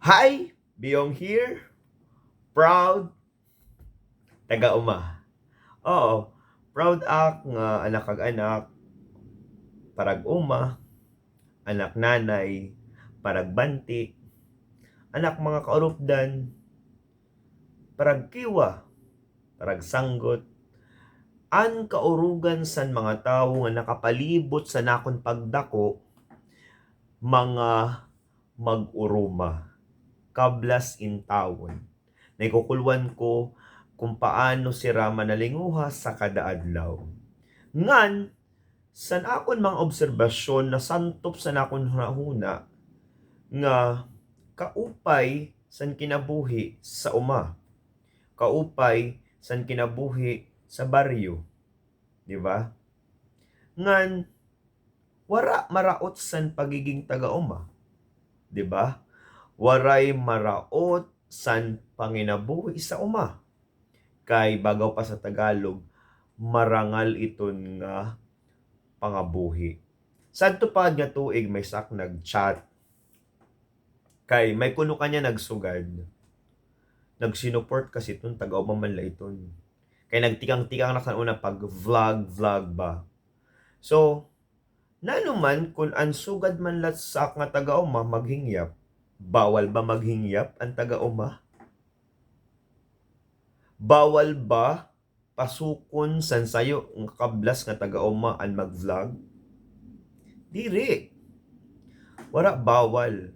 Hi! Biyong here, proud, taga-uma. Oo, proud ak nga anak kag anak, parag uma, anak nanay, parag banti, anak mga kaurupdan, parag kiwa, parag sanggot, an kaurugan san mga tawo nga nakapalibot sa nakon pagdako, mga mag-uruma, kablas in tawon. Naikukulwan ko kung paano sira manalinguha sa kadaadlaw. Ngan, san akon mga obserbasyon na santop sa nakon hunahuna nga kaupay san kinabuhi sa uma, kaupay san kinabuhi sa baryo, di ba? Ngan wara maraot san pagiging taga-uma, di ba? Waray maraot san panginabuhi sa uma. Kay bagaw pa sa Tagalog, marangal iton nga pangabuhi. Sadto pa nga tuig may sak nag-chat kay may kuno kanya nagsugad. Nagsinuport kasi itong taga-uma man la iton. Kay nagtikang-tikang na sa una pag vlog ba. So, nanuman kung ang sugad man lat sak nga taga-uma maghingyap, bawal ba maghingyap ang taga-uma? Bawal ba pasukon san sayo ang kablas nga taga-uma ang mag-vlog? Diri. Wala bawal,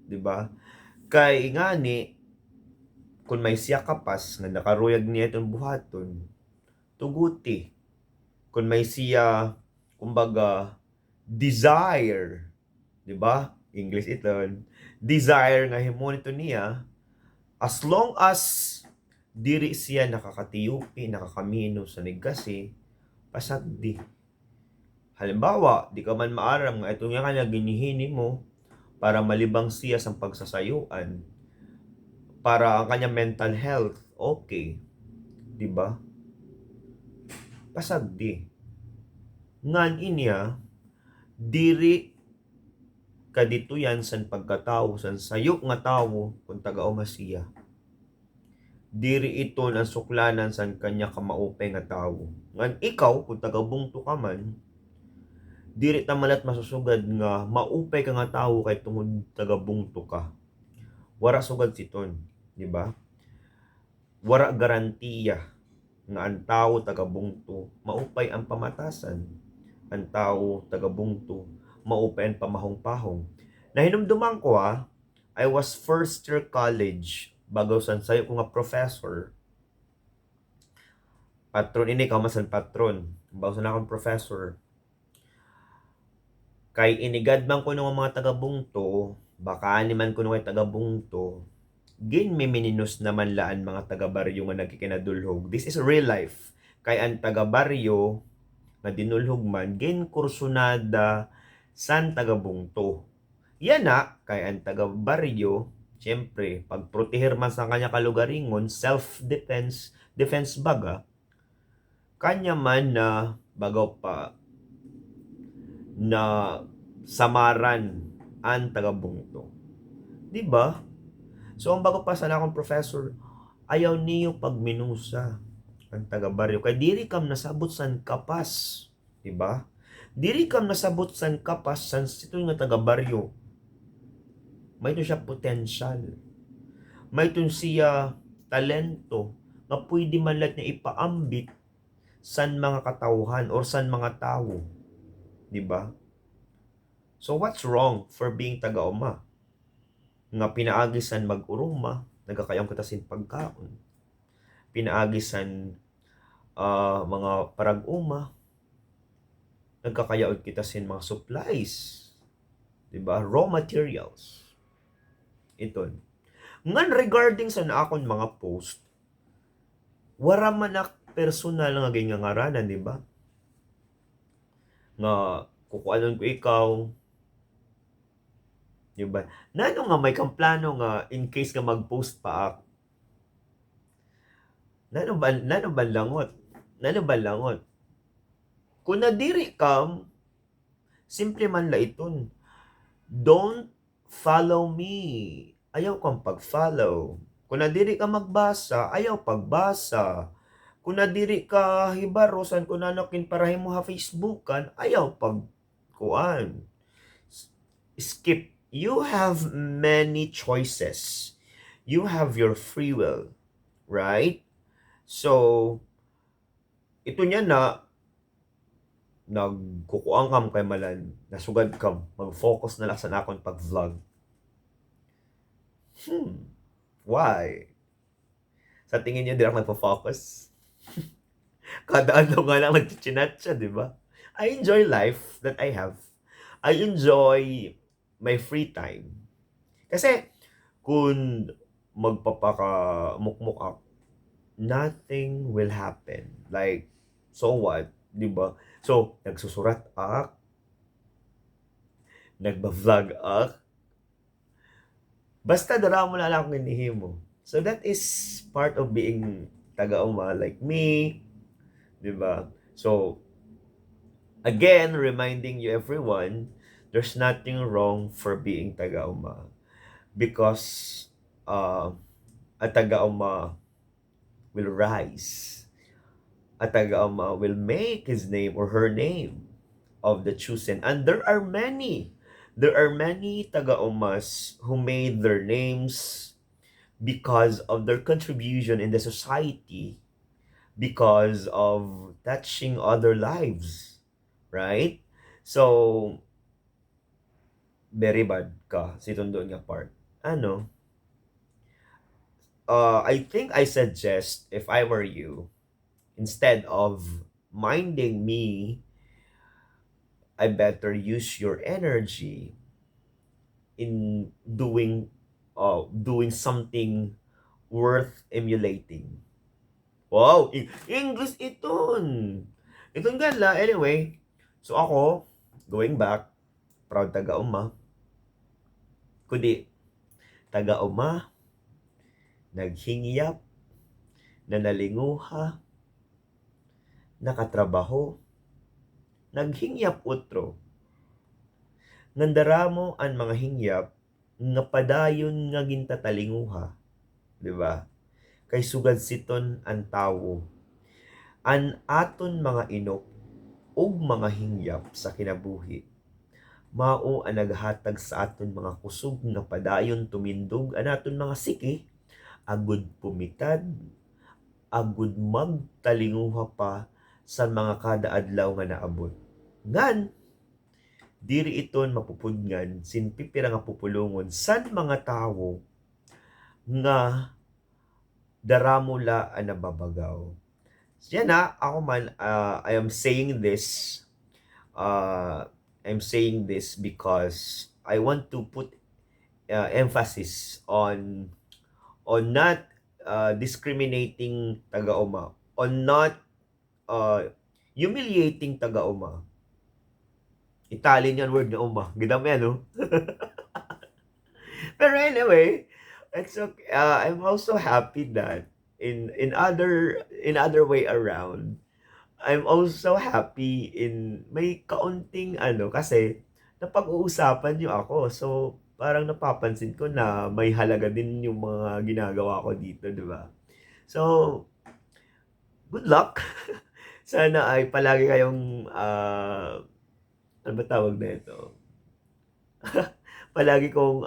di ba? Kay ngani kung may siya kapas nga nakaruyag niya itong buhaton, tuguti. Kung may siya kumbaga desire, di ba? English ito. Desire nga himon ito niya, as long as diri siya nakakatiyupi, nakakamino sa negasi, pasagdi. Halimbawa, di ka man maaram nga ito nga kanya ginihini mo para malibang siya sa pagsasayuan, para ang kanya mental health, okay. Di ba? Pasagdi. Ngan inya, diri kadito yan san pagkatao, san sayo nga tawo kung taga-uma siya. Diri ito ang suklanan san kanya kamaupay nga tawo. Ngan ikaw, kung taga-bungto ka man, diri ta malat masusugad nga maupay ka nga tawo kay tungod taga-bungto ka. Wara sugad siton, di ba? Wara garantiya nga ang tawo taga-bungto maupay ang pamatasan. Ang tawo taga-bungto maupay ang pamahong-pahong. Nahinumduman ko I was first year college bagaw san sayo ko nga professor. Patron ini kamasan patron. Bagaw san akong professor. Kay inigad man ko ng mga taga-bungto, baka man ko ng taga-bungto, gin mimininus naman laan mga taga-baryo nga nagkikinadulhog. This is real life. Kay ang taga-baryo nga dinulhog man, gin kursunada san taga-bungto. Yan na, kay ang taga-baryo, siyempre, pag protehir man sa kanya kalugaringon, defense baga, kanya man na bagaw pa na samaran ang taga-bungto. Di ba? So, ang bago pa sana akong professor, ayaw niyo pagminusa ang taga-baryo. Kaya diri kam nasabot san kapas. Di ba? Diri kam nasabot san kapas san sito nga taga-baryo. May ito siya potential. May ito siya talento nga pwede man lang niya ipaambit san mga katauhan or san mga tao. Di ba? So what's wrong for being taga-uma? Nga pinaagisan mag-uruma, nagakayang katasin pagkaon. Pinaagisan mga parag-uma, nagkakayaod kitasin mga supplies. Diba? Raw materials. Ito. Ngan regarding sa naakon mga post, wala man na personal nga gingangaranan, diba? Nga kukuanon ko ikaw, diba? Nano nga may kamplano nga in case nga mag-post pa ako. Nano ba langot? Kung nadiri kam, simple man la iton. Don't follow me ayaw kang pag-follow. Kung nadiri ka magbasa, ayaw pagbasa. Kung nadiri ka hibarosan, kung nanokin para mo ha Facebookan, ayaw pagkuan. Skip. You have many choices. You have your free will, right? So, ito niya na nagkukuang kam kay malan, nasugad kam, mag-focus na lang sa nakon pag-vlog. Why? Sa tingin niyo, di ako nagpo-focus? Kada ano nga lang nagchichinat siya, di ba? I enjoy life that I have. I enjoy my free time. Kasi, kung magpapaka-mukmuk ako, nothing will happen. Like, so what? Di ba? So, nagsusurat ako, nagba-vlog ako, basta dara mo na lang akong inihimo. So, that is part of being taga-uma like me, di ba? So, again, reminding you everyone, there's nothing wrong for being taga-uma. Because a taga-uma will rise. A taga-uma will make his name or her name of the chosen. And there are many taga-umas who made their names because of their contribution in the society, because of touching other lives, right? So, very bad ka, si Tondo nga part. Ano, I think I suggest, if I were you, instead of minding me, I better use your energy in doing something worth emulating. Wow, English iton. Iton gala. Anyway, so ako, going back, proud taga-uma. Kundi, taga-uma, naghingiyap, nanalinguha, nakatrabaho, naghingyap utro. Nandaramo ang mga hingyap, nga padayon nga gintatalinguha. Diba? Kay sugad siton ang tawo. An aton mga inok, ug mga hingyap sa kinabuhi. Mao ang naghatag sa aton mga kusog nga padayon tumindog an aton mga siki, agud pumitad, agud magtalinguha pa sa mga kada adlaw nga naabot. Ngan, diri iton mapupudngan sinpipira nga pupulungon san mga tawo nga daramula ang nababagaw. So yan na, ako man, I am saying this, I'm saying this because I want to put emphasis on not discriminating taga-uma, on not humiliating taga-uma. Italian yan word na uma. Gidam yan, no? Pero anyway, it's okay. I'm also happy that in other way around, I'm also happy in may kaunting ano kasi napag-uusapan niyo ako. So, parang napapansin ko na may halaga din yung mga ginagawa ko dito, di ba? So, good luck. Sana ay palagi kayong ano ba tawag na ito? Palagi kong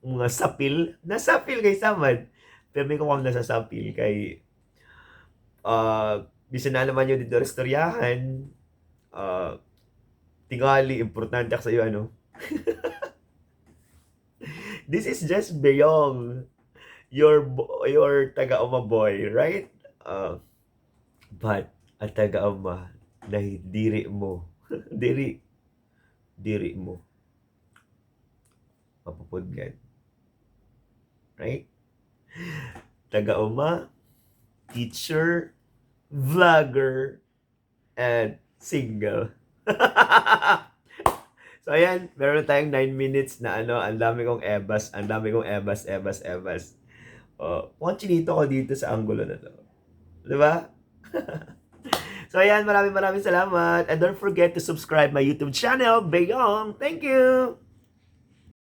mga sapil. Nasapil kay Samad. Pero may kung nasasapil kay bisan na naman yun dito restoryahan, tingali, importante ako sa iyo, ano? This is just beyond your taga-uma boy, right? But, ang taga-uma, dahil diri mo, diri mo, mapupudgan. Right? Taga-uma, teacher, vlogger, and single. So, ayan, meron tayong 9 minutes na ano, ang dami kong ebas. Mukhang chinito ko dito sa angulo na to. Diba? So, ayan, maraming salamat. And don't forget to subscribe my YouTube channel, Bayong. Thank you!